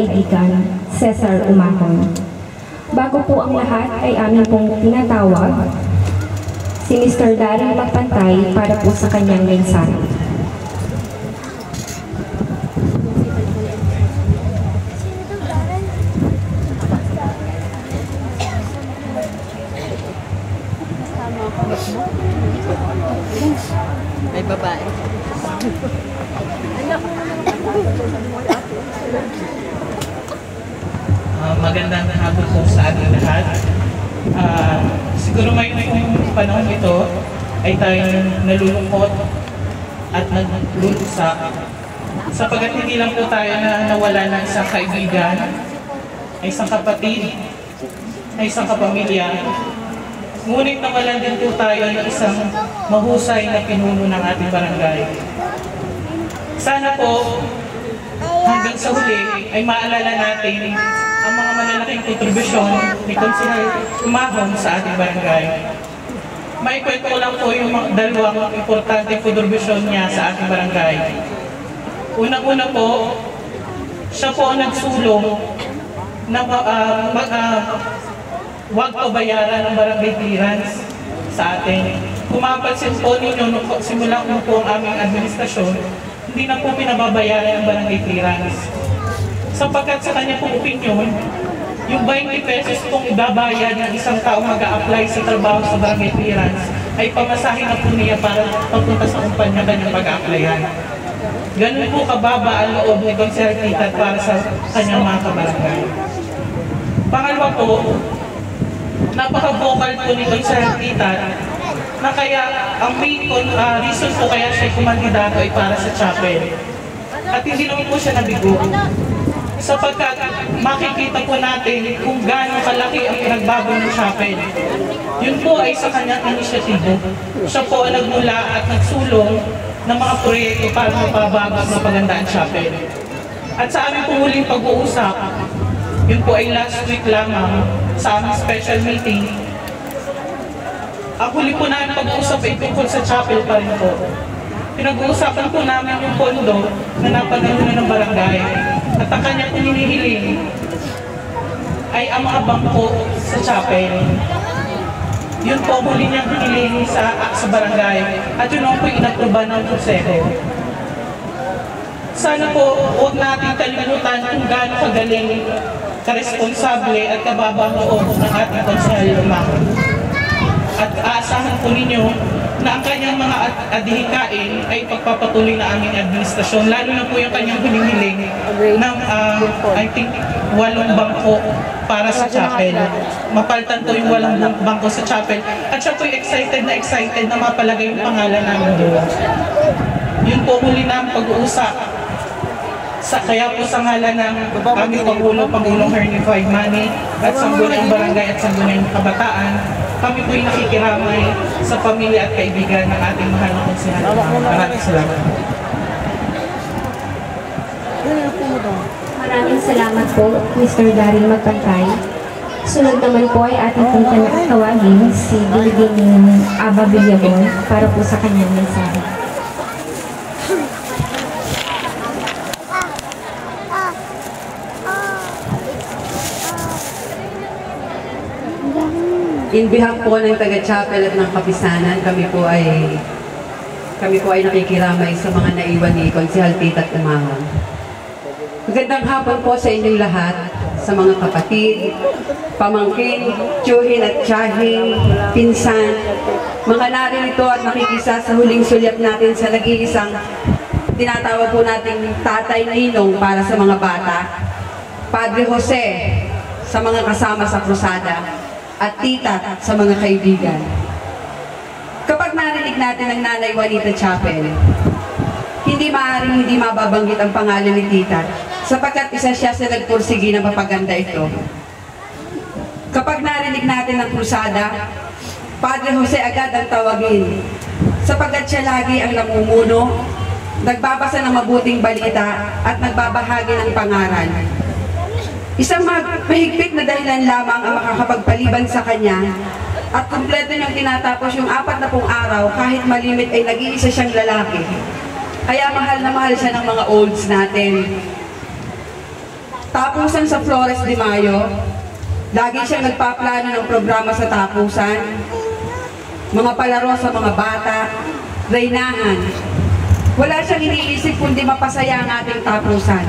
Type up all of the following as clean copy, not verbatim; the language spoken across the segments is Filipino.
kaibigan, Cesar Umahon. Bago po ang lahat ay amin pong tinatawag si Mr. Daryl Magpantay para po sa kanyang mensahe. Ay, babae. Magandang hapon po sa ating lahat. Siguro ngayong panahon ito ay tayo nalulungkot at naglulusa sapagkat hindi lang po tayo na nawala ng isang kaibigan, ay isang kapatid, ay isang kapamilya. Ngunit nawalan din po tayo ng isang mahusay na pinuno ng ating barangay. Sana po hanggang sa huli ay maalala natin ang mga malalaking kontribusyon ni Konsehal Umahon sa ating barangay. Maikwento ko lang po yung dalawang importanteng kontribusyon niya sa ating barangay. Unang-una po, siya po ang nagsulong na huwag pabayaran ng barangay clearance sa atin. Kung mapapansin po ninyo, simula po ang aming administrasyon, hindi na po pinababayaran ang barangay clearance. Sapagkat sa kanya pong opinion, yung 20 pesos pong ibabayad ng isang taong mag-a-apply sa trabaho sa barangay clearance ay pamasahin na po niya para papunta sa kumpanya kanyang mag-a-applyan. Ganun po kababa ang loob ni Konsehal Titat para sa kanyang mga kabarangay. Pangalawa po, napaka-vocal po ni Konsehal Titat na kaya ang main reason po kaya siya kumandidato ay para sa chapel. At hindi naman po siya nabigo. Sapagkat makikita po natin kung gaano kalaki ang pinagbago ng chapel. Yun po ay sa kanyang inisyatibo. Siya po ang nagmula at nagsulong ng mga proyekto para mapabago at mapaganda ang chapel. At sa aming po huling pag-uusap, yun po ay last week lamang sa aming special meeting. Ang huli po namin pag-uusap ay tungkol sa chapel pa rin po. Pinag-uusapan po namin yung pondo na napanalunan ng barangay at ang kanyang hinihiling ay ang mga bangko sa chapel. Yun po muli niyang hinihiling sa barangay at yun po inaproba ng konseho. Sana po huwag natin kalimutan kung gaano kagaling, karesponsable at kababang loob ng ating Konsehal Umahon. At aasahan po ninyo na ang kanyang mga adhikain ay pagpapatuloy na aming administrasyon, lalo na po yung kanyang hinihiling ng I think 8 bangko para sa chapel. Mapalitan po yung 8 bangko sa chapel at siya po excited na mapalagay yung pangalan namin doon. Yun po muli namin pag-uusap. Kaya po sa ngalan ng aming Pangulong Hernie Faymani at Sangguniang Barangay at Sangguniang Kabataan, kami po'y nakikiramay sa pamilya at kaibigan ng ating mahal na Konsehal. Maraming salamat. Maraming salamat po, Mr. Daryl Magpantay. Sunod naman po ay ating pong tawagin si Dilibing Aba Villabon para po sa kanyang mensahe. In behalf po ng taga-chapel at ng kapisanan, kami po ay nakikiramay sa mga naiwan ni Konsehal Titat Umahon. Magandang hapon po sa inyong lahat, sa mga kapatid, pamangkin, tiyuhin at tiyahin, pinsan, mga naririto at nakikisa sa huling sulyap natin sa nag-iisang tinatawag po nating Tatay Ninong para sa mga bata, Padre Jose sa mga kasama sa krusada, at Titat sa mga kaibigan. Kapag narinig natin ang Nanay Juanita Chapel, hindi maaaring hindi mababanggit ang pangalan ni Titat sapagkat isa siya sa nagpursigi na mapaganda ito. Kapag narinig natin ang krusada, Padre Jose agad ang tawagin sapagkat siya lagi ang namumuno, nagbabasa ng mabuting balita at nagbabahagi ng pangaral. Isang mahigpit na dahilan lamang ang makakapagpaliban sa kanya at kumpleto niyang tinatapos yung 40 araw kahit malimit ay nag-iisa siyang lalaki. Kaya mahal na mahal siya ng mga olds natin. Tapusan sa Flores de Mayo, lagi siyang nagpaplano ng programa sa tapusan, mga palaro sa mga bata, reynahan. Wala siyang iniisip kundi mapasaya ang ating tapusan.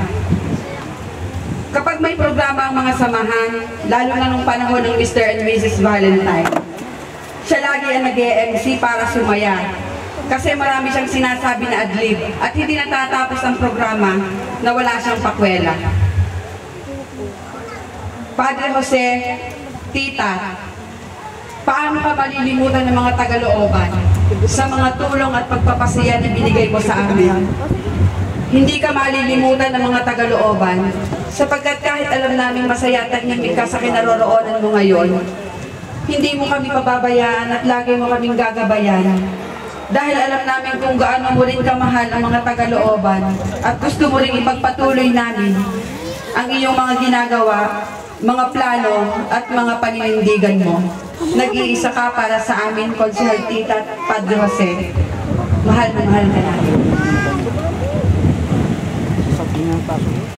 Kapag may programa ang mga samahan, lalo na nung panahon ng Mr. and Mrs. Valentine, siya lagi ang nag-MC para sumaya. Kasi marami siyang sinasabi na adlib at hindi natatapos ang programa na wala siyang pakwela. Padre Jose, Tita, paano ka malilimutan ng mga Tagalooban sa mga tulong at pagpapasaya na binigay mo sa amin? Hindi ka malilimutan ng mga Tagalooban sapagkat kahit alam namin masaya at tahimik ka sa kinaroroonan mo ngayon, hindi mo kami pababayaan at lagi mo kaming gagabayan. Dahil alam namin kung gaano mo rin kamahal ang mga Tagalooban at gusto mo rin ipagpatuloy namin ang iyong mga ginagawa, mga plano at mga paninindigan mo. Nag-iisa ka para sa amin, Konsehal Tita at Padre Jose. Mahal na mahal ka namin.